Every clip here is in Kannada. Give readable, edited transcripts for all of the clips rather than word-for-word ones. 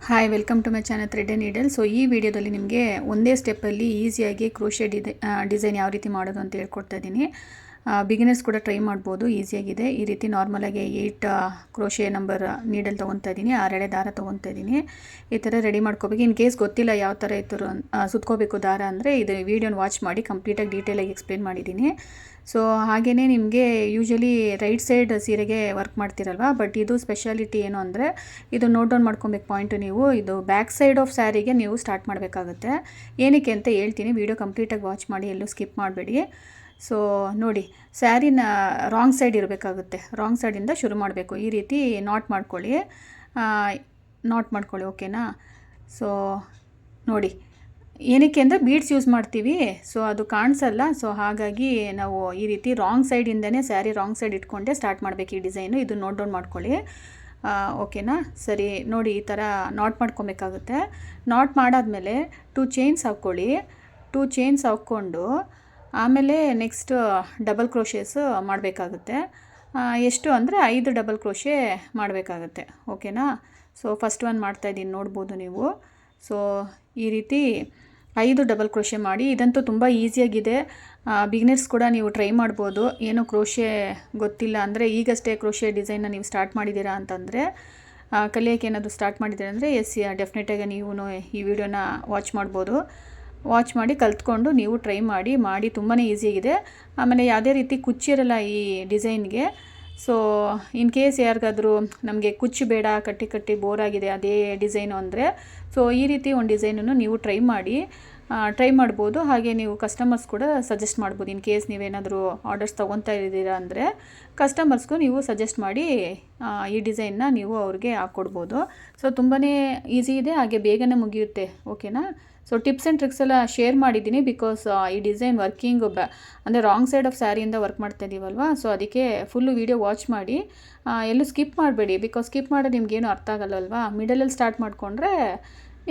Hi welcome to my channel thread and needle. So ಈ ವಿಡಿಯೋದಲ್ಲಿ ನಿಮಗೆ ಒಂದೇ ಸ್ಟೆಪ್ಪಲ್ಲಿ ಈಸಿಯಾಗಿ ಕ್ರೋಶೆ ಡಿಸೈನ್ ಯಾವ ರೀತಿ ಮಾಡೋದು ಅಂತ ಹೇಳ್ಕೊಡ್ತಾ ಇದ್ದೀನಿ. ಬಿಗಿನರ್ಸ್ ಕೂಡ ಟ್ರೈ ಮಾಡ್ಬೋದು, ಈಸಿಯಾಗಿದೆ. ಈ ರೀತಿ ನಾರ್ಮಲಾಗಿ 8 ಕ್ರೋಶೆ ನಂಬರ್ ನೀಡಲ್ ತೊಗೊತಾ ಇದ್ದೀನಿ, 6 ಎಳೆ ದಾರ ತೊಗೊತಾ ಇದ್ದೀನಿ. ಈ ಥರ ರೆಡಿ ಮಾಡ್ಕೋಬೇಕು. ಇನ್ ಕೇಸ್ ಗೊತ್ತಿಲ್ಲ ಯಾವ ಥರ ಇತ್ತು ಸುತ್ಕೋಬೇಕು ದಾರ ಅಂದರೆ ಇದು ವಿಡಿಯೋನ ವಾಚ್ ಮಾಡಿ ಕಂಪ್ಲೀಟಾಗಿ ಡೀಟೇಲಾಗಿ ಎಕ್ಸ್ಪ್ಲೇನ್ ಮಾಡಿದ್ದೀನಿ. ಸೊ ಹಾಗೆಯೇ ನಿಮಗೆ ಯೂಶ್ವಲಿ ರೈಟ್ ಸೈಡ್ ಸೀರೆಗೆ ವರ್ಕ್ ಮಾಡ್ತೀರಲ್ವ, ಬಟ್ ಇದು ಸ್ಪೆಷಾಲಿಟಿ ಏನು ಅಂದರೆ ಇದು ನೋಟ್ ಡೌನ್ ಮಾಡ್ಕೊಬೇಕು ಪಾಯಿಂಟು. ನೀವು ಇದು ಬ್ಯಾಕ್ ಸೈಡ್ ಆಫ್ ಸ್ಯಾರಿಗೆ ನೀವು ಸ್ಟಾರ್ಟ್ ಮಾಡಬೇಕಾಗುತ್ತೆ. ಏನಕ್ಕೆ ಅಂತ ಹೇಳ್ತೀನಿ, ವಿಡಿಯೋ ಕಂಪ್ಲೀಟಾಗಿ ವಾಚ್ ಮಾಡಿ, ಎಲ್ಲೂ ಸ್ಕಿಪ್ ಮಾಡಬೇಡಿ. ಸೊ ನೋಡಿ, ಸ್ಯಾರಿನ ರಾಂಗ್ ಸೈಡ್ ಇರಬೇಕಾಗುತ್ತೆ, ರಾಂಗ್ ಸೈಡಿಂದ ಶುರು ಮಾಡಬೇಕು. ಈ ರೀತಿ ನಾಟ್ ಮಾಡ್ಕೊಳ್ಳಿ, ಓಕೆನಾ. ಸೊ ನೋಡಿ, ಏನಕ್ಕೆ ಅಂದರೆ ಬೀಡ್ಸ್ ಯೂಸ್ ಮಾಡ್ತೀವಿ, ಸೊ ಅದು ಕಾಣಿಸಲ್ಲ. ಸೊ ಹಾಗಾಗಿ ನಾವು ಈ ರೀತಿ ರಾಂಗ್ ಸೈಡಿಂದನೇ ಸ್ಯಾರಿ ರಾಂಗ್ ಸೈಡ್ ಇಟ್ಕೊಂಡೆ ಸ್ಟಾರ್ಟ್ ಮಾಡಬೇಕು ಈ ಡಿಸೈನು. ಇದು ನೋಟ್ ಡೌನ್ ಮಾಡ್ಕೊಳ್ಳಿ, ಓಕೆನಾ. ಸರಿ ನೋಡಿ, ಈ ಥರ ನಾಟ್ ಮಾಡ್ಕೊಬೇಕಾಗುತ್ತೆ. ನಾಟ್ ಮಾಡಾದಮೇಲೆ 2 ಚೈನ್ಸ್ ಹಾಕ್ಕೊಳ್ಳಿ. 2 ಚೈನ್ಸ್ ಹಾಕ್ಕೊಂಡು ಆಮೇಲೆ ನೆಕ್ಸ್ಟ್ ಡಬಲ್ ಕ್ರೋಶೇಸ್ ಮಾಡಬೇಕಾಗುತ್ತೆ. ಎಷ್ಟು ಅಂದರೆ 5 ಡಬಲ್ ಕ್ರೋಶೆ ಮಾಡಬೇಕಾಗುತ್ತೆ, ಓಕೆನಾ. ಸೊ ಫಸ್ಟ್ ಒನ್ ಮಾಡ್ತಾಯಿದ್ದೀನಿ, ನೋಡ್ಬೋದು ನೀವು. ಸೊ ಈ ರೀತಿ 5 ಡಬಲ್ ಕ್ರೋಶೆ ಮಾಡಿ. ಇದಂತೂ ತುಂಬ ಈಸಿಯಾಗಿದೆ, ಬಿಗಿನರ್ಸ್ ಕೂಡ ನೀವು ಟ್ರೈ ಮಾಡ್ಬೋದು. ಏನೋ ಕ್ರೋಶೆ ಗೊತ್ತಿಲ್ಲ ಅಂದರೆ, ಈಗಷ್ಟೇ ಕ್ರೋಶೆ ಡಿಸೈನ್ನ ನೀವು ಸ್ಟಾರ್ಟ್ ಮಾಡಿದ್ದೀರಾ ಅಂತಂದರೆ, ಕಲಿಯೋಕ್ಕೆ ಏನಾದರೂ ಸ್ಟಾರ್ಟ್ ಮಾಡಿದ್ದೀರಾ ಅಂದರೆ ಡೆಫಿನೆಟಾಗಿ ನೀವು ಈ ವಿಡಿಯೋನ ವಾಚ್ ಮಾಡ್ಬೋದು. ವಾಚ್ ಮಾಡಿ ಕಲ್ತ್ಕೊಂಡು ನೀವು ಟ್ರೈ ಮಾಡಿ ತುಂಬಾ ಈಸಿಯಾಗಿದೆ. ಆಮೇಲೆ ಯಾವುದೇ ರೀತಿ ಕುಚ್ಚಿರಲ್ಲ ಈ ಡಿಸೈನ್ಗೆ. ಸೊ ಇನ್ ಕೇಸ್ ಯಾರಿಗಾದರೂ ನಮಗೆ ಕುಚ್ಚು ಬೇಡ, ಕಟ್ಟಿ ಬೋರ್ ಆಗಿದೆ ಅದೇ ಡಿಸೈನು ಅಂದರೆ, ಸೊ ಈ ರೀತಿ ಒಂದು ಡಿಸೈನನ್ನು ನೀವು ಟ್ರೈ ಮಾಡ್ಬೋದು. ಹಾಗೆ ನೀವು ಕಸ್ಟಮರ್ಸ್ ಕೂಡ ಸಜೆಸ್ಟ್ ಮಾಡ್ಬೋದು. ಇನ್ ಕೇಸ್ ನೀವೇನಾದರೂ ಆರ್ಡರ್ಸ್ ತೊಗೊತಾ ಇದ್ದೀರಾ ಅಂದರೆ ಕಸ್ಟಮರ್ಸ್ಗೂ ನೀವು ಸಜೆಸ್ಟ್ ಮಾಡಿ ಈ ಡಿಸೈನ್ನ ನೀವು ಅವ್ರಿಗೆ ಹಾಕ್ಕೊಡ್ಬೋದು. ಸೊ ತುಂಬಾ ಈಸಿ ಇದೆ, ಹಾಗೆ ಬೇಗನೆ ಮುಗಿಯುತ್ತೆ, ಓಕೆನಾ. ಸೊ ಟಿಪ್ಸ್ ಆ್ಯಂಡ್ ಟ್ರಿಕ್ಸ್ ಎಲ್ಲ ಶೇರ್ ಮಾಡಿದ್ದೀನಿ, ಬಿಕಾಸ್ ಈ ಡಿಸೈನ್ ವರ್ಕಿಂಗ್ ಅಂದರೆ ರಾಂಗ್ ಸೈಡ್ ಆಫ್ ಸ್ಯಾರಿಯಿಂದ ವರ್ಕ್ ಮಾಡ್ತಾ ಇದ್ದೀವಲ್ವ. ಸೊ ಅದಕ್ಕೆ ಫುಲ್ಲು ವೀಡಿಯೋ ವಾಚ್ ಮಾಡಿ, ಎಲ್ಲೂ ಸ್ಕಿಪ್ ಮಾಡಬೇಡಿ. ಬಿಕಾಸ್ ಸ್ಕಿಪ್ ಮಾಡೋದು ನಿಮಗೇನು ಅರ್ಥ ಆಗಲ್ಲಲ್ವಾ, ಮಿಡಲಲ್ಲಿ ಸ್ಟಾರ್ಟ್ ಮಾಡಿಕೊಂಡ್ರೆ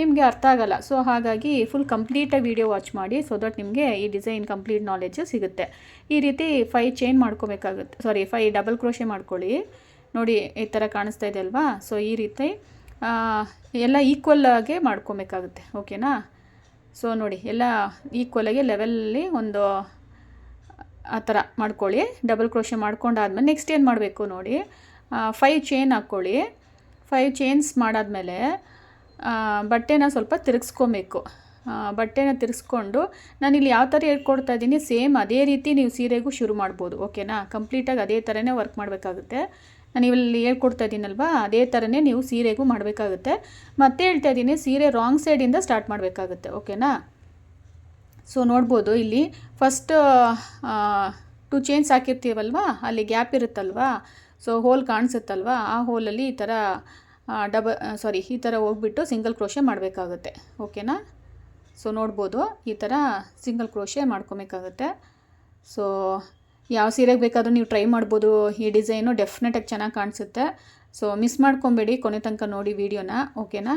ನಿಮಗೆ ಅರ್ಥ ಆಗಲ್ಲ. ಸೊ ಹಾಗಾಗಿ ಫುಲ್ ಕಂಪ್ಲೀಟಾಗಿ ವೀಡಿಯೋ ವಾಚ್ ಮಾಡಿ, ಸೊ ದಟ್ ನಿಮಗೆ ಈ ಡಿಸೈನ್ ಕಂಪ್ಲೀಟ್ ನಾಲೆಡ್ಜು ಸಿಗುತ್ತೆ. ಈ ರೀತಿ 5 ಚೈನ್ ಮಾಡ್ಕೋಬೇಕಾಗುತ್ತೆ, 5 ಡಬಲ್ ಕ್ರೋಶೆ ಮಾಡ್ಕೊಳ್ಳಿ. ನೋಡಿ ಈ ಥರ ಕಾಣಿಸ್ತಾ ಇದೆ ಅಲ್ವಾ. ಸೊ ಈ ರೀತಿ ಎಲ್ಲ ಈಕ್ವಲ್ಲಾಗೆ ಮಾಡ್ಕೊಬೇಕಾಗುತ್ತೆ, ಓಕೆನಾ. ಸೊ ನೋಡಿ, ಎಲ್ಲ ಈಕ್ವಲಾಗಿ ಲೆವೆಲಲ್ಲಿ ಒಂದು ಆ ಥರ ಮಾಡ್ಕೊಳ್ಳಿ. ಡಬಲ್ ಕ್ರೋಶೆ ಮಾಡ್ಕೊಂಡಾದ್ಮೇಲೆ ನೆಕ್ಸ್ಟ್ ಏನು ಮಾಡಬೇಕು ನೋಡಿ, 5 ಚೈನ್ ಹಾಕ್ಕೊಳ್ಳಿ. 5 ಚೈನ್ಸ್ ಮಾಡಾದಮೇಲೆ ಬಟ್ಟೆನ ಸ್ವಲ್ಪ ತಿರುಗಿಸ್ಕೊಬೇಕು. ಬಟ್ಟೆನ ತಿರುಗಿಸ್ಕೊಂಡು ನಾನಿಲ್ಲಿ ಯಾವ ಥರ ಹೇಳ್ಕೊಡ್ತಾ ಇದ್ದೀನಿ ಸೇಮ್ ಅದೇ ರೀತಿ ನೀವು ಸೀರೆಗೂ ಶುರು ಮಾಡ್ಬೋದು, ಓಕೆನಾ. ಕಂಪ್ಲೀಟಾಗಿ ಅದೇ ಥರನೇ ವರ್ಕ್ ಮಾಡಬೇಕಾಗುತ್ತೆ. ನಾನು ಇಲ್ಲಿ ಹೇಳ್ಕೊಡ್ತಾ ಇದ್ದೀನಲ್ವ, ಅದೇ ಥರನೇ ನೀವು ಸೀರೆಗೂ ಮಾಡಬೇಕಾಗುತ್ತೆ. ಮತ್ತೆ ಹೇಳ್ತಾ ಇದ್ದೀನಿ, ಸೀರೆ ರಾಂಗ್ ಸೈಡಿಂದ ಸ್ಟಾರ್ಟ್ ಮಾಡಬೇಕಾಗುತ್ತೆ, ಓಕೆನಾ. ಸೊ ನೋಡ್ಬೋದು, ಇಲ್ಲಿ ಫಸ್ಟ್ 2 ಚೈನ್ಸ್ ಹಾಕಿರ್ತೀವಲ್ವ, ಅಲ್ಲಿ ಗ್ಯಾಪ್ ಇರುತ್ತಲ್ವ, ಸೊ ಹೋಲ್ ಕಾಣಿಸುತ್ತಲ್ವ, ಆ ಹೋಲಲ್ಲಿ ಈ ಥರ ಈ ಥರ ಹೋಗ್ಬಿಟ್ಟು ಸಿಂಗಲ್ ಕ್ರೋಶೆ ಮಾಡಬೇಕಾಗುತ್ತೆ, ಓಕೆನಾ. ಸೊ ನೋಡ್ಬೋದು, ಈ ಥರ ಸಿಂಗಲ್ ಕ್ರೋಶೆ ಮಾಡ್ಕೊಬೇಕಾಗುತ್ತೆ. ಸೊ ಯಾವ ಸೀರೆಗೆ ಬೇಕಾದರೂ ನೀವು ಟ್ರೈ ಮಾಡ್ಬೋದು. ಈ ಡಿಸೈನು ಡೆಫಿನೆಟಾಗಿ ಚೆನ್ನಾಗಿ ಕಾಣಿಸುತ್ತೆ. ಸೊ ಮಿಸ್ ಮಾಡ್ಕೊಬೇಡಿ, ಕೊನೆ ತನಕ ನೋಡಿ ವಿಡಿಯೋನ, ಓಕೆನಾ.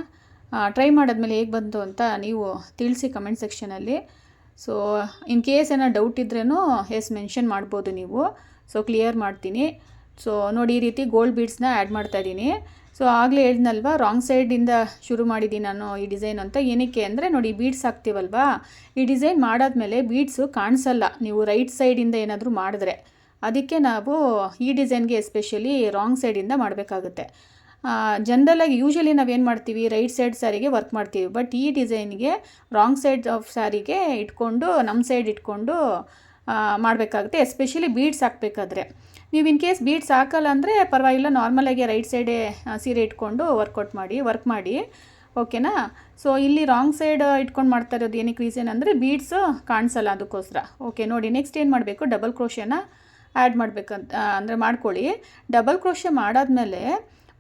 ಟ್ರೈ ಮಾಡಾದ್ಮೇಲೆ ಹೇಗೆ ಬಂತು ಅಂತ ನೀವು ತಿಳಿಸಿ ಕಮೆಂಟ್ ಸೆಕ್ಷನಲ್ಲಿ. ಸೊ ಇನ್ ಕೇಸ್ ಏನೋ ಡೌಟ್ ಇದ್ರೂ ಮೆನ್ಷನ್ ಮಾಡ್ಬೋದು ನೀವು. ಸೊ ಕ್ಲಿಯರ್ ಮಾಡ್ತೀನಿ. ಸೊ ನೋಡಿ, ಈ ರೀತಿ ಗೋಲ್ಡ್ ಬೀಡ್ಸ್ನ ಆ್ಯಡ್ ಮಾಡ್ತಾಯಿದ್ದೀನಿ. ಸೊ ಆಗಲೇ ಹೇಳಿದ್ನಲ್ವ, ರಾಂಗ್ ಸೈಡಿಂದ ಶುರು ಮಾಡಿದ್ದೀನಿ ನಾನು ಈ ಡಿಸೈನ್ ಅಂತ. ಏನಕ್ಕೆ ಅಂದರೆ ನೋಡಿ, ಬೀಡ್ಸ್ ಹಾಕ್ತೀವಲ್ವಾ, ಈ ಡಿಸೈನ್ ಮಾಡಾದ್ಮೇಲೆ ಬೀಡ್ಸು ಕಾಣಿಸಲ್ಲ ನೀವು ರೈಟ್ ಸೈಡಿಂದ ಏನಾದರೂ ಮಾಡಿದ್ರೆ. ಅದಕ್ಕೆ ನಾವು ಈ ಡಿಸೈನ್ಗೆ ಎಸ್ಪೆಷಲಿ ರಾಂಗ್ ಸೈಡಿಂದ ಮಾಡಬೇಕಾಗುತ್ತೆ. ಜನರಲಾಗಿ ಯೂಶ್ವಲಿ ನಾವೇನು ಮಾಡ್ತೀವಿ, ರೈಟ್ ಸೈಡ್ ಸ್ಯಾರಿಗೆ ವರ್ಕ್ ಮಾಡ್ತೀವಿ. ಬಟ್ ಈ ಡಿಸೈನ್ಗೆ ರಾಂಗ್ ಸೈಡ್ ಆಫ್ ಸ್ಯಾರಿಗೆ ಇಟ್ಕೊಂಡು, ನಮ್ಮ ಸೈಡ್ ಇಟ್ಕೊಂಡು ಮಾಡಬೇಕಾಗುತ್ತೆ. ಎಸ್ಪೆಷಲಿ ಬೀಡ್ಸ್ ಹಾಕಬೇಕಾದ್ರೆ. ನೀವು ಇನ್ ಕೇಸ್ ಬೀಡ್ಸ್ ಹಾಕಲ್ಲ ಅಂದರೆ ಪರವಾಗಿಲ್ಲ, ನಾರ್ಮಲಾಗಿ ರೈಟ್ ಸೈಡೇ ಸೀರೆ ಇಟ್ಕೊಂಡು ವರ್ಕ್ ಮಾಡಿ, ಓಕೆನಾ. ಸೊ ಇಲ್ಲಿ ರಾಂಗ್ ಸೈಡ್ ಇಟ್ಕೊಂಡು ಮಾಡ್ತಾ ಇರೋದು ಏನಕ್ಕೆ ರೀಸನ್ ಅಂದರೆ ಬೀಡ್ಸು ಕಾಣಿಸಲ್ಲ, ಅದಕ್ಕೋಸ್ಕರ. ಓಕೆ ನೋಡಿ, ನೆಕ್ಸ್ಟ್ ಏನು ಮಾಡಬೇಕು, ಡಬಲ್ ಕ್ರೋಶೆನ ಆ್ಯಡ್ ಮಾಡಬೇಕಂತ ಅಂದರೆ ಮಾಡ್ಕೊಳ್ಳಿ. ಡಬಲ್ ಕ್ರೋಶೆ ಮಾಡಾದಮೇಲೆ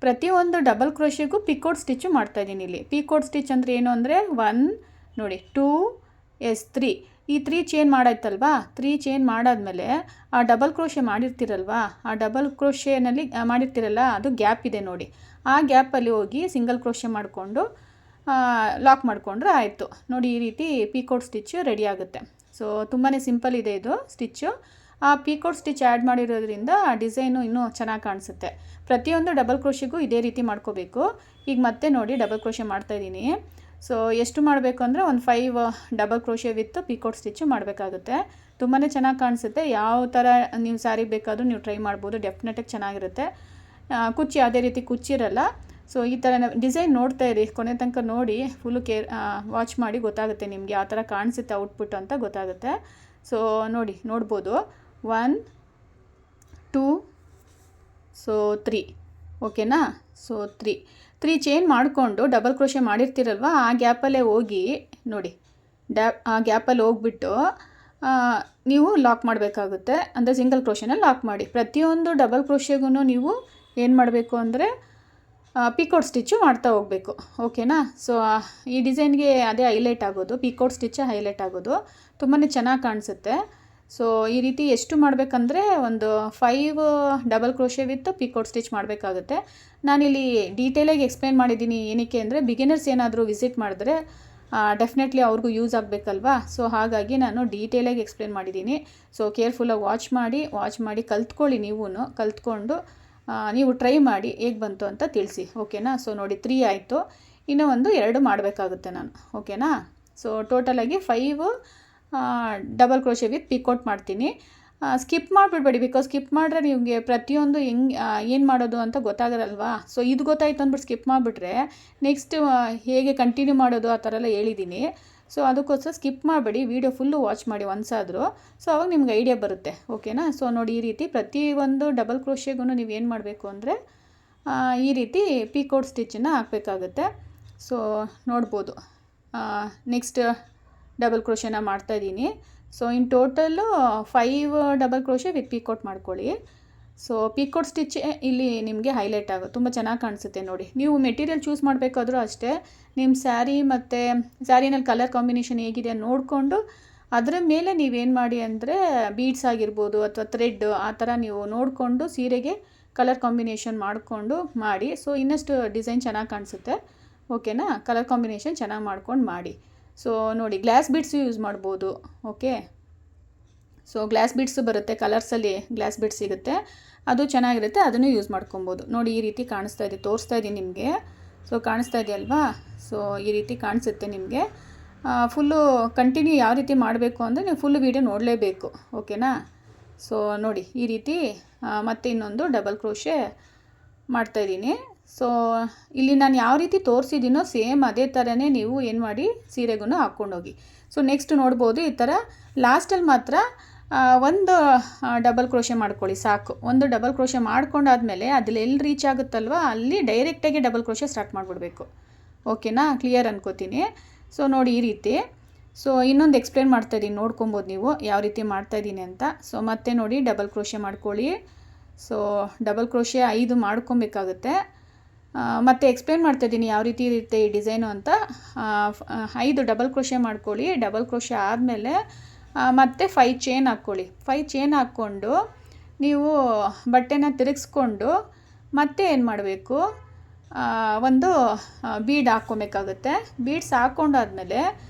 ಪ್ರತಿಯೊಂದು ಡಬಲ್ ಕ್ರೋಶೆಗೂ ಪಿಕೋಡ್ ಸ್ಟಿಚ್ಚು ಮಾಡ್ತಾಯಿದ್ದೀನಿ. ಇಲ್ಲಿ ಪಿಕೋಡ್ ಸ್ಟಿಚ್ ಅಂದರೆ ಏನು ಅಂದರೆ 1 ನೋಡಿ 2 3 ಈ 3 ಚೈನ್ ಮಾಡಾಯ್ತಲ್ವಾ. 3 ಚೈನ್ ಮಾಡಾದಮೇಲೆ ಆ ಡಬಲ್ ಕ್ರೋಶೆ ಮಾಡಿರ್ತೀರಲ್ವಾ, ಆ ಡಬಲ್ ಕ್ರೋಶೆನಲ್ಲಿ ಮಾಡಿರ್ತೀರಲ್ಲ, ಅದು ಗ್ಯಾಪ್ ಇದೆ ನೋಡಿ. ಆ ಗ್ಯಾಪಲ್ಲಿ ಹೋಗಿ ಸಿಂಗಲ್ ಕ್ರೋಶೆ ಮಾಡಿಕೊಂಡು ಲಾಕ್ ಮಾಡಿಕೊಂಡ್ರೆ ಆಯಿತು. ನೋಡಿ, ಈ ರೀತಿ ಪಿಕೋಡ್ ಸ್ಟಿಚ್ಚು ರೆಡಿ ಆಗುತ್ತೆ. ಸೊ ತುಂಬಾ ಸಿಂಪಲ್ ಇದೆ ಇದು ಸ್ಟಿಚ್ಚು. ಆ ಪೀಕೋಟ್ ಸ್ಟಿಚ್ ಆ್ಯಡ್ ಮಾಡಿರೋದ್ರಿಂದ ಆ ಡಿಸೈನು ಇನ್ನೂ ಚೆನ್ನಾಗಿ ಕಾಣಿಸುತ್ತೆ. ಪ್ರತಿಯೊಂದು ಡಬಲ್ ಕ್ರೋಶೆಗೂ ಇದೇ ರೀತಿ ಮಾಡ್ಕೋಬೇಕು. ಈಗ ಮತ್ತೆ ನೋಡಿ ಡಬಲ್ ಕ್ರೋಶೆ ಮಾಡ್ತಾಯಿದ್ದೀನಿ. ಸೊ ಎಷ್ಟು ಮಾಡಬೇಕು ಅಂದರೆ ಒಂದು 5 ಡಬಲ್ ಕ್ರೋಶೆ ವಿತ್ ಪೀಕೋಟ್ ಸ್ಟಿಚ್ಚು ಮಾಡಬೇಕಾಗುತ್ತೆ. ತುಂಬಾ ಚೆನ್ನಾಗಿ ಕಾಣಿಸುತ್ತೆ. ಯಾವ ಥರ ನೀವು ಸ್ಯಾರಿಗೆ ಬೇಕಾದರೂ ನೀವು ಟ್ರೈ ಮಾಡ್ಬೋದು, ಡೆಫಿನೆಟಾಗಿ ಚೆನ್ನಾಗಿರುತ್ತೆ. ಕುಚ್ಚು ಯಾವುದೇ ರೀತಿ ಕುಚ್ಚಿರಲ್ಲ. ಸೊ ಈ ಥರ ಡಿಸೈನ್ ನೋಡ್ತಾ ಇರಿ, ಕೊನೆ ತನಕ ನೋಡಿ, ಫುಲ್ಲು ವಾಚ್ ಮಾಡಿ ಗೊತ್ತಾಗುತ್ತೆ ನಿಮಗೆ ಯಾವ ಥರ ಕಾಣಿಸುತ್ತೆ ಔಟ್ಪುಟ್ ಅಂತ ಗೊತ್ತಾಗುತ್ತೆ. ಸೊ ನೋಡ್ಬೋದು 1 2 ಸೊ 3 ಓಕೆನಾ. ಸೊ 3 ಚೈನ್ ಮಾಡಿಕೊಂಡು ಡಬಲ್ ಕ್ರೋಶೆ ಮಾಡಿರ್ತೀರಲ್ವ, ಆ ಗ್ಯಾಪಲ್ಲೇ ಹೋಗಿ ನೋಡಿ, ಆ ಗ್ಯಾಪಲ್ಲಿ ಹೋಗ್ಬಿಟ್ಟು ನೀವು ಲಾಕ್ ಮಾಡಬೇಕಾಗುತ್ತೆ. ಅಂದರೆ ಸಿಂಗಲ್ ಕ್ರೋಶೆನ ಲಾಕ್ ಮಾಡಿ. ಪ್ರತಿಯೊಂದು ಡಬಲ್ ಕ್ರೋಶೆಗೂ ನೀವು ಏನು ಮಾಡಬೇಕು ಅಂದರೆ ಪಿಕೋಟ್ ಸ್ಟಿಚ್ಚು ಮಾಡ್ತಾ ಹೋಗಬೇಕು. ಓಕೆನಾ. ಸೊ ಈ ಡಿಸೈನ್ಗೆ ಅದೇ ಹೈಲೈಟ್ ಆಗೋದು, ಪಿಕೋಟ್ ಸ್ಟಿಚ್ಚೇ ಹೈಲೈಟ್ ಆಗೋದು. ತುಂಬಾ ಚೆನ್ನಾಗಿ ಕಾಣಿಸುತ್ತೆ. ಸೊ ಈ ರೀತಿ ಎಷ್ಟು ಮಾಡಬೇಕಂದ್ರೆ ಒಂದು 5 double crochet with picot stitch ಮಾಡಬೇಕಾಗುತ್ತೆ. ನಾನಿಲ್ಲಿ ಡೀಟೇಲಾಗಿ ಎಕ್ಸ್ಪ್ಲೇನ್ ಮಾಡಿದ್ದೀನಿ. ಏನಕ್ಕೆ ಅಂದರೆ ಬಿಗಿನರ್ಸ್ ಏನಾದರೂ ವಿಸಿಟ್ ಮಾಡಿದ್ರೆ ಡೆಫಿನೆಟ್ಲಿ ಅವ್ರಿಗೂ ಯೂಸ್ ಆಗಬೇಕಲ್ವಾ. ಸೊ ಹಾಗಾಗಿ ನಾನು ಡೀಟೇಲಾಗಿ ಎಕ್ಸ್ಪ್ಲೇನ್ ಮಾಡಿದ್ದೀನಿ. ಸೊ ಕೇರ್ಫುಲ್ಲಾಗಿ ವಾಚ್ ಮಾಡಿ ಕಲ್ತ್ಕೊಳ್ಳಿ. ಕಲ್ತ್ಕೊಂಡು ನೀವು ಟ್ರೈ ಮಾಡಿ ಹೇಗೆ ಬಂತು ಅಂತ ತಿಳಿಸಿ. ಓಕೆನಾ. ಸೊ ನೋಡಿ 3 ಆಯಿತು. ಇನ್ನೂ ಒಂದು 2 ಮಾಡಬೇಕಾಗುತ್ತೆ ನಾನು. ಓಕೆನಾ. ಸೊ ಟೋಟಲಾಗಿ 5 ಡಬಲ್ ಕ್ರೋಶೆ ವಿತ್ ಪಿಕೋಟ್ ಮಾಡ್ತೀನಿ. ಸ್ಕಿಪ್ ಮಾಡಿಬಿಡ್ಬೇಡಿ, ಬಿಕಾಸ್ ಸ್ಕಿಪ್ ಮಾಡಿದ್ರೆ ನಿಮಗೆ ಪ್ರತಿಯೊಂದು ಏನು ಮಾಡೋದು ಅಂತ ಗೊತ್ತಾಗಲ್ವಾ. ಸೊ ಇದು ಗೊತ್ತಾಯ್ತು ಅಂದ್ಬಿಟ್ಟು ಸ್ಕಿಪ್ ಮಾಡಿಬಿಟ್ರೆ ನೆಕ್ಸ್ಟ್ ಹೇಗೆ ಕಂಟಿನ್ಯೂ ಮಾಡೋದು ಆ ಥರ ಎಲ್ಲ ಹೇಳಿದ್ದೀನಿ. ಸೊ ಅದಕ್ಕೋಸ್ಕರ ಸ್ಕಿಪ್ ಮಾಡಬೇಡಿ, ವಿಡಿಯೋ ಫುಲ್ಲು ವಾಚ್ ಮಾಡಿ ಒಂದ್ಸಾದರೂ. ಸೊ ಅವಾಗ ನಿಮ್ಗೆ ಐಡಿಯಾ ಬರುತ್ತೆ. ಓಕೆನಾ. ಸೊ ನೋಡಿ ಈ ರೀತಿ ಪ್ರತಿಯೊಂದು ಡಬಲ್ ಕ್ರೋಶೆಗೂ ನೀವು ಏನು ಮಾಡಬೇಕು ಅಂದರೆ ಈ ರೀತಿ ಪಿಕೋಟ್ ಸ್ಟಿಚ್ಚನ್ನು ಹಾಕಬೇಕಾಗುತ್ತೆ. ಸೊ ನೋಡ್ಬೋದು ನೆಕ್ಸ್ಟ್ ಡಬಲ್ ಕ್ರೋಶೆನ ಮಾಡ್ತಾಯಿದ್ದೀನಿ. So in total 5 double crochet with picot ಮಾಡ್ಕೊಳ್ಳಿ. ಸೊ ಪಿಕೋಟ್ ಸ್ಟಿಚ್ ಇಲ್ಲಿ ನಿಮಗೆ ಹೈಲೈಟ್ ಆಗುತ್ತೆ, ತುಂಬ ಚೆನ್ನಾಗಿ ಕಾಣಿಸುತ್ತೆ ನೋಡಿ. ನೀವು ಮೆಟೀರಿಯಲ್ ಚೂಸ್ ಮಾಡಬೇಕಾದ್ರೂ ಅಷ್ಟೇ, ನಿಮ್ಮ ಸ್ಯಾರಿ ಮತ್ತು ಸ್ಯಾರಿನಲ್ಲಿ ಕಲರ್ ಕಾಂಬಿನೇಷನ್ ಹೇಗಿದೆ ನೋಡಿಕೊಂಡು ಅದರ ಮೇಲೆ ನೀವೇನು ಮಾಡಿ ಅಂದರೆ ಬೀಡ್ಸ್ ಆಗಿರ್ಬೋದು ಅಥವಾ ಥ್ರೆಡ್ ಆ ಥರ ನೀವು ನೋಡಿಕೊಂಡು ಸೀರೆಗೆ ಕಲರ್ ಕಾಂಬಿನೇಷನ್ ಮಾಡಿಕೊಂಡು ಮಾಡಿ. ಸೊ ಇನ್ನಷ್ಟು ಡಿಸೈನ್ ಚೆನ್ನಾಗಿ ಕಾಣಿಸುತ್ತೆ. ಓಕೆನಾ. ಕಲರ್ ಕಾಂಬಿನೇಷನ್ ಚೆನ್ನಾಗಿ ಮಾಡ್ಕೊಂಡು ಮಾಡಿ. ಸೊ ನೋಡಿ ಗ್ಲಾಸ್ ಬೀಡ್ಸು ಯೂಸ್ ಮಾಡ್ಬೋದು. ಓಕೆ. ಸೊ ಗ್ಲಾಸ್ ಬೀಡ್ಸು ಬರುತ್ತೆ, ಕಲರ್ಸಲ್ಲಿ ಗ್ಲಾಸ್ ಬೀಡ್ಸ್ ಸಿಗುತ್ತೆ, ಅದು ಚೆನ್ನಾಗಿರುತ್ತೆ, ಅದನ್ನು ಯೂಸ್ ಮಾಡ್ಕೊಬೋದು. ನೋಡಿ ಈ ರೀತಿ ಕಾಣಿಸ್ತಾ ಇದೆ, ತೋರಿಸ್ತಾ ಇದ್ದೀನಿ ನಿಮಗೆ. ಸೊ ಕಾಣಿಸ್ತಾ ಇದೆಯಲ್ವಾ. ಸೊ ಈ ರೀತಿ ಕಾಣಿಸುತ್ತೆ ನಿಮಗೆ. ಫುಲ್ಲು ಕಂಟಿನ್ಯೂ ಯಾವ ರೀತಿ ಮಾಡಬೇಕು ಅಂದರೆ ನೀವು ಫುಲ್ಲು ವೀಡಿಯೋ ನೋಡಲೇಬೇಕು. ಓಕೆನಾ. ಸೊ ನೋಡಿ ಈ ರೀತಿ ಮತ್ತೆ ಇನ್ನೊಂದು ಡಬಲ್ ಕ್ರೋಶೆ ಮಾಡ್ತಾಯಿದ್ದೀನಿ. ಸೊ ಇಲ್ಲಿ ನಾನು ಯಾವ ರೀತಿ ತೋರಿಸಿದ್ದೀನೋ ಸೇಮ್ ಅದೇ ಥರನೇ ನೀವು ಏನು ಮಾಡಿ ಸೀರೆಗೂ ಹಾಕ್ಕೊಂಡೋಗಿ. ಸೊ ನೆಕ್ಸ್ಟ್ ನೋಡ್ಬೋದು ಈ ಥರ ಲಾಸ್ಟಲ್ಲಿ ಮಾತ್ರ ಒಂದು ಡಬಲ್ ಕ್ರೋಶೆ ಮಾಡ್ಕೊಳ್ಳಿ ಸಾಕು. ಒಂದು ಡಬಲ್ ಕ್ರೋಶೆ ಮಾಡ್ಕೊಂಡಾದ್ಮೇಲೆ ಅದ್ರಲ್ಲಿ ಎಲ್ಲಿ ರೀಚ್ ಆಗುತ್ತಲ್ವ ಅಲ್ಲಿ ಡೈರೆಕ್ಟಾಗಿ ಡಬಲ್ ಕ್ರೋಶೆ ಸ್ಟಾರ್ಟ್ ಮಾಡಿಬಿಡ್ಬೇಕು. ಓಕೆನಾ. ಕ್ಲಿಯರ್ ಅನ್ಕೋತೀನಿ. ಸೊ ನೋಡಿ ಈ ರೀತಿ. ಸೊ ಇನ್ನೊಂದು ಎಕ್ಸ್ಪ್ಲೇನ್ ಮಾಡ್ತಾಯಿದ್ದೀನಿ, ನೋಡ್ಕೊಬೋದು ನೀವು ಯಾವ ರೀತಿ ಮಾಡ್ತಾಯಿದ್ದೀನಿ ಅಂತ. ಸೊ ಮತ್ತೆ ನೋಡಿ ಡಬಲ್ ಕ್ರೋಶೆ ಮಾಡ್ಕೊಳ್ಳಿ. So double crochet 5 ಮಾಡ್ಕೊಬೇಕಾಗುತ್ತೆ. ಮತ್ತು ಎಕ್ಸ್ಪ್ಲೇನ್ ಮಾಡ್ತಾಯಿದ್ದೀನಿ ಯಾವ ರೀತಿ ಇರುತ್ತೆ ಈ ಡಿಸೈನು ಅಂತ. 5 ಡಬಲ್ ಕ್ರೋಶೆ ಮಾಡ್ಕೊಳ್ಳಿ. ಡಬಲ್ ಕ್ರೋಶೆ ಆದಮೇಲೆ ಮತ್ತೆ 5 ಚೈನ್ ಹಾಕ್ಕೊಳ್ಳಿ. 5 ಚೈನ್ ಹಾಕ್ಕೊಂಡು ನೀವು ಬಟ್ಟೆನ ತಿರುಗಿಸ್ಕೊಂಡು ಮತ್ತೆ ಏನು ಮಾಡಬೇಕು, ಒಂದು ಬೀಡ್ ಹಾಕ್ಕೊಬೇಕಾಗುತ್ತೆ. ಬೀಡ್ಸ್ ಹಾಕ್ಕೊಂಡಾದ್ಮೇಲೆ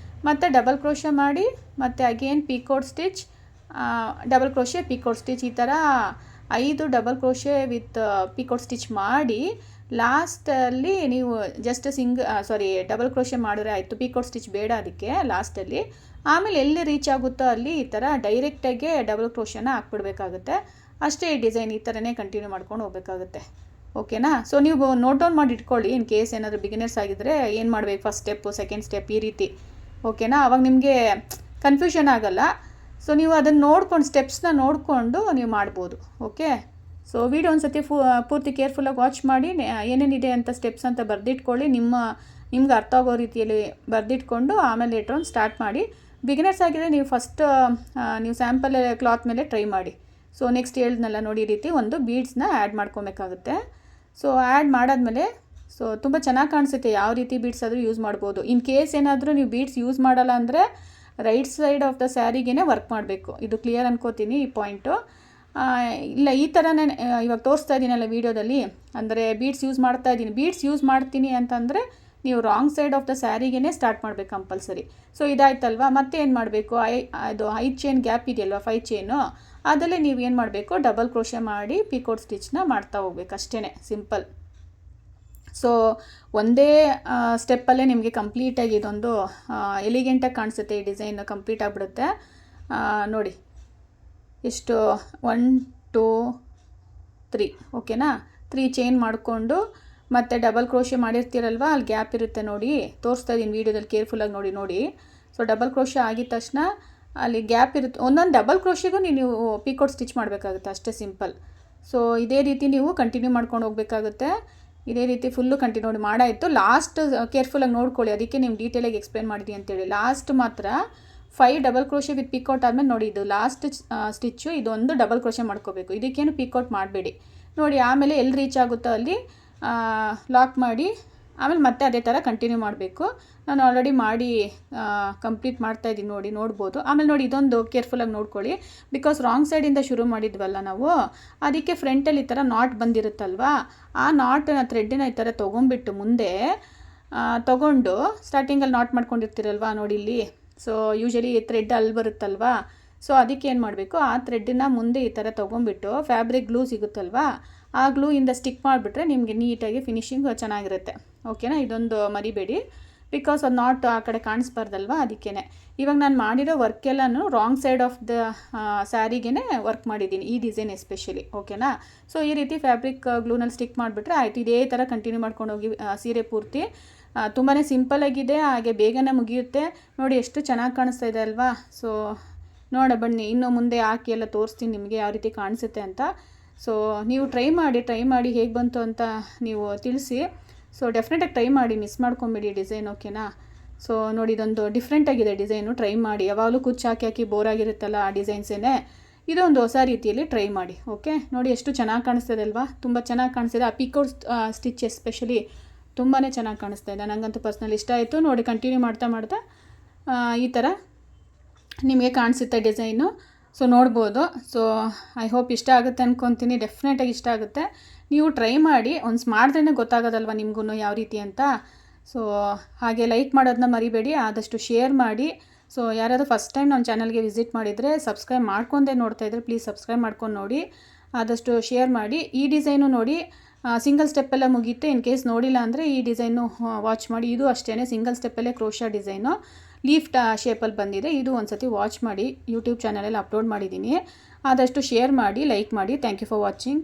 ಮತ್ತೆ ಡಬಲ್ ಕ್ರೋಶೆ ಮಾಡಿ ಮತ್ತು again picot stitch, double crochet picot stitch, ಈ ಥರ 5 double crochet with picot stitch ಮಾಡಿ ಲಾಸ್ಟಲ್ಲಿ ನೀವು ಜಸ್ಟ್ ಡಬಲ್ ಕ್ರೋಶೆ ಮಾಡಿದ್ರೆ ಆಯಿತು. ಪಿಕೋಟ್ ಸ್ಟಿಚ್ ಬೇಡ ಅದಕ್ಕೆ ಲಾಸ್ಟಲ್ಲಿ. ಆಮೇಲೆ ಎಲ್ಲಿ ರೀಚ್ ಆಗುತ್ತೋ ಅಲ್ಲಿ ಈ ಥರ ಡೈರೆಕ್ಟಾಗೆ ಡಬಲ್ ಕ್ರೋಶೆನ ಹಾಕ್ಬಿಡ್ಬೇಕಾಗುತ್ತೆ. ಅಷ್ಟೇ. ಈ ಡಿಸೈನ್ ಈ ಥರನೇ ಕಂಟಿನ್ಯೂ ಮಾಡ್ಕೊಂಡು ಹೋಗಬೇಕಾಗುತ್ತೆ. ಓಕೆನಾ. ಸೊ ನೀವು ನೋಟ್ ಡೌನ್ ಮಾಡಿ ಇಟ್ಕೊಳ್ಳಿ. ಇನ್ ಕೇಸ್ ಏನಾದರೂ ಬಿಗಿನರ್ಸ್ ಆಗಿದ್ದರೆ ಏನು ಮಾಡಬೇಕು, ಫಸ್ಟ್ ಸ್ಟೆಪ್ಪು ಸೆಕೆಂಡ್ ಸ್ಟೆಪ್ ಈ ರೀತಿ. ಓಕೆನಾ. ಅವಾಗ ನಿಮಗೆ ಕನ್ಫ್ಯೂಷನ್ ಆಗೋಲ್ಲ. ಸೊ ನೀವು ಅದನ್ನು ನೋಡ್ಕೊಂಡು ಸ್ಟೆಪ್ಸ್ನ ನೋಡಿಕೊಂಡು ನೀವು ಮಾಡ್ಬೋದು. ಓಕೆ. ಸೊ ವಿಡಿಯೋ ಒಂದು ಸತಿ ಪೂರ್ತಿ ಕೇರ್ಫುಲ್ಲಾಗಿ ವಾಚ್ ಮಾಡಿ ಏನೇನಿದೆ ಅಂತ ಸ್ಟೆಪ್ಸ್ ಅಂತ ಬರೆದಿಟ್ಕೊಳ್ಳಿ. ನಿಮ್ಗೆ ಅರ್ಥ ಆಗೋ ರೀತಿಯಲ್ಲಿ ಬರೆದಿಟ್ಕೊಂಡು ಆಮೇಲೆ ಲೇಟರ್ ಆನ್ ಸ್ಟಾರ್ಟ್ ಮಾಡಿ. ಬಿಗಿನರ್ಸ್ ಆಗಿದ್ರೆ ನೀವು ಫಸ್ಟ್ ನೀವು ಸ್ಯಾಂಪಲ್ ಕ್ಲಾತ್ ಮೇಲೆ ಟ್ರೈ ಮಾಡಿ. ಸೊ ನೆಕ್ಸ್ಟ್ ಹೇಳಿದ್ನಲ್ಲ ನೋಡಿ ಈ ರೀತಿ ಒಂದು ಬೀಡ್ಸ್ನ ಆ್ಯಡ್ ಮಾಡ್ಕೊಬೇಕಾಗುತ್ತೆ. ಸೊ ಆ್ಯಡ್ ಮಾಡಾದ್ಮೇಲೆ ಸೊ ತುಂಬ ಚೆನ್ನಾಗಿ ಕಾಣಿಸುತ್ತೆ. ಯಾವ ರೀತಿ ಬೀಡ್ಸ್ ಆದರೂ ಯೂಸ್ ಮಾಡ್ಬೋದು. ಇನ್ ಕೇಸ್ ಏನಾದರೂ ನೀವು ಬೀಡ್ಸ್ ಯೂಸ್ ಮಾಡಲ್ಲ ಅಂದರೆ ರೈಟ್ ಸೈಡ್ ಆಫ್ ದ ಸ್ಯಾರಿಗೇ ವರ್ಕ್ ಮಾಡಬೇಕು. ಇದು ಕ್ಲಿಯರ್ ಅನ್ಕೋತೀನಿ ಈ ಪಾಯಿಂಟು. ಇಲ್ಲ ಈ ಥರನೇ ಇವಾಗ ತೋರಿಸ್ತಾ ಇದ್ದೀನಲ್ಲ ವೀಡಿಯೋದಲ್ಲಿ, ಅಂದರೆ ಬೀಡ್ಸ್ ಯೂಸ್ ಮಾಡ್ತೀನಿ ಅಂತಂದರೆ ನೀವು ರಾಂಗ್ ಸೈಡ್ ಆಫ್ ದ ಸ್ಯಾರಿಗೇ ಸ್ಟಾರ್ಟ್ ಮಾಡಬೇಕು ಕಂಪಲ್ಸರಿ. ಸೊ ಇದಾಯ್ತಲ್ವಾ. ಮತ್ತೆ ಏನು ಮಾಡಬೇಕು, ಅದು 5 ಚೈನ್ ಗ್ಯಾಪ್ ಇದೆಯಲ್ವ, 5 ಚೈನು, ಅದಲ್ಲೇ ನೀವು ಏನು ಮಾಡಬೇಕು, ಡಬಲ್ ಕ್ರೋಶೆ ಮಾಡಿ ಪಿಕೋಟ್ ಸ್ಟಿಚ್ನ ಮಾಡ್ತಾ ಹೋಗ್ಬೇಕು, ಅಷ್ಟೇ, ಸಿಂಪಲ್. ಸೊ ಒಂದೇ ಸ್ಟೆಪ್ಪಲ್ಲೇ ನಿಮಗೆ ಕಂಪ್ಲೀಟಾಗಿ ಇದೊಂದು ಎಲಿಗೆಂಟಾಗಿ ಕಾಣಿಸುತ್ತೆ. ಈ ಡಿಸೈನ್ ಕಂಪ್ಲೀಟ್ ಆಗಿಬಿಡುತ್ತೆ. ನೋಡಿ ಎಷ್ಟು 1 2 3 ಓಕೆನಾ. 3 ಚೈನ್ ಮಾಡಿಕೊಂಡು ಮತ್ತು ಡಬಲ್ ಕ್ರೋಶೆ ಮಾಡಿರ್ತೀರಲ್ವ, ಅಲ್ಲಿ ಗ್ಯಾಪ್ ಇರುತ್ತೆ ನೋಡಿ, ತೋರಿಸ್ತಾ ಇದ್ದೀನಿ ವೀಡಿಯೋದಲ್ಲಿ ಕೇರ್ಫುಲ್ಲಾಗಿ ನೋಡಿ. ಸೊ ಡಬಲ್ ಕ್ರೋಶೆ ಆಗಿದ ತಕ್ಷಣ ಅಲ್ಲಿ ಗ್ಯಾಪ್ ಇರುತ್ತೆ. ಒಂದೊಂದು ಡಬಲ್ ಕ್ರೋಶೆಗೂ ನೀವು ಪಿಕೋಟ್ ಸ್ಟಿಚ್ ಮಾಡಬೇಕಾಗುತ್ತೆ, ಅಷ್ಟೇ, ಸಿಂಪಲ್. ಸೊ ಇದೇ ರೀತಿ ನೀವು ಕಂಟಿನ್ಯೂ ಮಾಡ್ಕೊಂಡು ಹೋಗಬೇಕಾಗುತ್ತೆ. ಇದೇ ರೀತಿ ಫುಲ್ಲು ಕಂಟಿನ್ಯೂ ಮಾಡಾಯಿತು. ಲಾಸ್ಟ್ ಕೇರ್ಫುಲ್ಲಾಗಿ ನೋಡ್ಕೊಳ್ಳಿ, ಅದಕ್ಕೆ ನೀವು ಡೀಟೇಲಾಗಿ ಎಕ್ಸ್ಪ್ಲೇನ್ ಮಾಡಿದ್ದೀನಿ ಅಂತೇಳಿ. ಲಾಸ್ಟ್ ಮಾತ್ರ 5 ಡಬಲ್ ಕ್ರೋಶೆ ವಿತ್ ಪಿಕೋಟ್ ಆದಮೇಲೆ ನೋಡಿ, ಇದು ಲಾಸ್ಟ್ ಸ್ಟಿಚ್ಚು, ಇದೊಂದು ಡಬಲ್ ಕ್ರೋಶೆ ಮಾಡ್ಕೋಬೇಕು. ಇದಕ್ಕೇನು ಪಿಕೋಟ್ ಮಾಡಬೇಡಿ ನೋಡಿ. ಆಮೇಲೆ ಎಲ್ಲಿ ರೀಚ್ ಆಗುತ್ತೋ ಅಲ್ಲಿ ಲಾಕ್ ಮಾಡಿ ಆಮೇಲೆ ಮತ್ತೆ ಅದೇ ಥರ ಕಂಟಿನ್ಯೂ ಮಾಡಬೇಕು. ನಾನು ಆಲ್ರೆಡಿ ಮಾಡಿ ಕಂಪ್ಲೀಟ್ ಮಾಡ್ತಾಯಿದ್ದೀನಿ ನೋಡಿ, ನೋಡ್ಬೋದು. ಆಮೇಲೆ ನೋಡಿ, ಇದೊಂದು ಕೇರ್ಫುಲ್ಲಾಗಿ ನೋಡ್ಕೊಳ್ಳಿ, ಬಿಕಾಸ್ ರಾಂಗ್ ಸೈಡಿಂದ ಶುರು ಮಾಡಿದ್ವಲ್ಲ ನಾವು, ಅದಕ್ಕೆ ಫ್ರಂಟಲ್ಲಿ ಈ ಥರ ನಾಟ್ ಬಂದಿರುತ್ತಲ್ವ, ಆ ನಾಟ್ನ ಥ್ರೆಡ್ಡಿನ ಈ ಥರ ತೊಗೊಂಬಿಟ್ಟು ಮುಂದೆ ತೊಗೊಂಡು ಸ್ಟಾರ್ಟಿಂಗಲ್ಲಿ ನಾಟ್ ಮಾಡ್ಕೊಂಡಿರ್ತೀರಲ್ವ ನೋಡಿ ಇಲ್ಲಿ. ಸೊ ಯೂಶಲಿ ಥ್ರೆಡ್ ಅಲ್ಲಿ ಬರುತ್ತಲ್ವ, ಸೊ ಅದಕ್ಕೆ ಏನು ಮಾಡಬೇಕು, ಆ ಥ್ರೆಡ್ಡನ್ನ ಮುಂದೆ ಈ ಥರ ತೊಗೊಂಬಿಟ್ಟು ಫ್ಯಾಬ್ರಿಕ್ ಗ್ಲೂ ಸಿಗುತ್ತಲ್ವ, ಆ ಗ್ಲೂಯಿಂದ ಸ್ಟಿಕ್ ಮಾಡಿಬಿಟ್ರೆ ನಿಮಗೆ ನೀಟಾಗಿ ಫಿನಿಶಿಂಗ್ ಚೆನ್ನಾಗಿರುತ್ತೆ. ಓಕೆನಾ. ಇದೊಂದು ಮರಿಬೇಡಿ, ಬಿಕಾಸ್ ಅದು ನಾಟ್ ಆ ಕಡೆ ಕಾಣಿಸ್ಬಾರ್ದಲ್ವ, ಅದಕ್ಕೇ. ಇವಾಗ ನಾನು ಮಾಡಿರೋ ವರ್ಕೆಲ್ಲನೂ ರಾಂಗ್ ಸೈಡ್ ಆಫ್ ದ ಸ್ಯಾರಿಗೇ ವರ್ಕ್ ಮಾಡಿದ್ದೀನಿ, ಈ ಡಿಸೈನ್ ಎಸ್ಪೆಷಲಿ. ಓಕೆನಾ. ಸೊ ಈ ರೀತಿ ಫ್ಯಾಬ್ರಿಕ್ ಗ್ಲೂನಲ್ಲಿ ಸ್ಟಿಕ್ ಮಾಡಿಬಿಟ್ರೆ ಆಯಿತು. ಇದೇ ಥರ ಕಂಟಿನ್ಯೂ ಮಾಡ್ಕೊಂಡು ಹೋಗಿ ಸೀರೆ ಪೂರ್ತಿ. ತುಂಬಾ ಸಿಂಪಲ್ಲಾಗಿದೆ, ಹಾಗೆ ಬೇಗನೆ ಮುಗಿಯುತ್ತೆ. ನೋಡಿ ಎಷ್ಟು ಚೆನ್ನಾಗಿ ಕಾಣಿಸ್ತಾ ಇದೆ ಅಲ್ವಾ. ಸೊ ಬನ್ನಿ, ಇನ್ನೂ ಮುಂದೆ ಹಾಕಿ ಎಲ್ಲ ತೋರಿಸ್ತೀನಿ ನಿಮಗೆ ಯಾವ ರೀತಿ ಕಾಣಿಸುತ್ತೆ ಅಂತ. ಸೊ ನೀವು ಟ್ರೈ ಮಾಡಿ ಹೇಗೆ ಬಂತು ಅಂತ ನೀವು ತಿಳಿಸಿ. ಸೊ ಡೆಫಿನೆಟಾಗಿ ಟ್ರೈ ಮಾಡಿ, ಮಿಸ್ ಮಾಡ್ಕೊಂಬೇಡಿ ಡಿಸೈನ್. ಓಕೆನಾ. ಸೊ ನೋಡಿ, ಇದೊಂದು ಡಿಫ್ರೆಂಟಾಗಿದೆ ಡಿಸೈನು, ಟ್ರೈ ಮಾಡಿ. ಯಾವಾಗಲೂ ಕುಚ್ಚು ಹಾಕಿ ಬೋರ್ ಆಗಿರುತ್ತಲ್ಲ ಆ ಡಿಸೈನ್ಸೇ, ಇದೊಂದು ಹೊಸ ರೀತಿಯಲ್ಲಿ ಟ್ರೈ ಮಾಡಿ. ಓಕೆ. ನೋಡಿ ಎಷ್ಟು ಚೆನ್ನಾಗಿ ಕಾಣಿಸ್ತದೆ ಅಲ್ವಾ, ತುಂಬ ಚೆನ್ನಾಗಿ ಕಾಣಿಸ್ತಿದೆ. ಆ ಪಿಕೋಟ್ ಸ್ಟಿಚ್ ಎಸ್ಪೆಷಲಿ ತುಂಬಾ ಚೆನ್ನಾಗಿ ಕಾಣಿಸ್ತಾ ಇದೆ, ನನಗಂತೂ ಪರ್ಸ್ನಲಿ ಇಷ್ಟ ಆಯಿತು. ನೋಡಿ, ಕಂಟಿನ್ಯೂ ಮಾಡ್ತಾ ಈ ಥರ ನಿಮಗೆ ಕಾಣಿಸುತ್ತೆ ಡಿಸೈನು. ಸೊ ನೋಡ್ಬೋದು. ಸೊ ಐ ಹೋಪ್ ಇಷ್ಟ ಆಗುತ್ತೆ ಅಂದ್ಕೊತೀನಿ, ಡೆಫಿನೆಟಾಗಿ ಇಷ್ಟ ಆಗುತ್ತೆ. ನೀವು ಟ್ರೈ ಮಾಡಿ, ಒನ್ಸ್ ಮಾಡಿದ್ರೇ ಗೊತ್ತಾಗೋದಲ್ವ ನಿಮಗೂ ಯಾವ ರೀತಿ ಅಂತ. ಸೊ ಹಾಗೆ ಲೈಕ್ ಮಾಡೋದನ್ನ ಮರಿಬೇಡಿ, ಆದಷ್ಟು ಶೇರ್ ಮಾಡಿ. ಸೊ ಯಾರಾದರೂ ಫಸ್ಟ್ ಟೈಮ್ ನಮ್ಮ ಚಾನಲ್ಗೆ ವಿಸಿಟ್ ಮಾಡಿದರೆ ಸಬ್ಸ್ಕ್ರೈಬ್ ಮಾಡ್ಕೊಂಡೇ ನೋಡ್ತಾಯಿದ್ರೆ ಪ್ಲೀಸ್ ಸಬ್ಸ್ಕ್ರೈಬ್ ಮಾಡ್ಕೊಂಡು ನೋಡಿ, ಆದಷ್ಟು ಶೇರ್ ಮಾಡಿ. ಈ ಡಿಸೈನು ನೋಡಿ, ಸಿಂಗಲ್ ಸ್ಟೆಪ್ಪೆಲ್ಲ ಮುಗಿಯುತ್ತೆ. ಇನ್ ಕೇಸ್ ನೋಡಿಲ್ಲ ಅಂದರೆ ಈ ಡಿಸೈನು ವಾಚ್ ಮಾಡಿ. ಇದು ಅಷ್ಟೇ ಸಿಂಗಲ್ ಸ್ಟೆಪ್ಪಲ್ಲೇ ಕ್ರೋಶಾ ಡಿಸೈನು ಲೀಫ್ ಶೇಪಲ್ಲಿ ಬಂದಿದೆ. ಇದು ಒಂದು ಸತಿ ವಾಚ್ ಮಾಡಿ, ಯೂಟ್ಯೂಬ್ ಚಾನಲಲ್ಲಿ ಅಪ್ಲೋಡ್ ಮಾಡಿದ್ದೀನಿ. ಆದಷ್ಟು ಶೇರ್ ಮಾಡಿ, ಲೈಕ್ ಮಾಡಿ. Thank you for watching.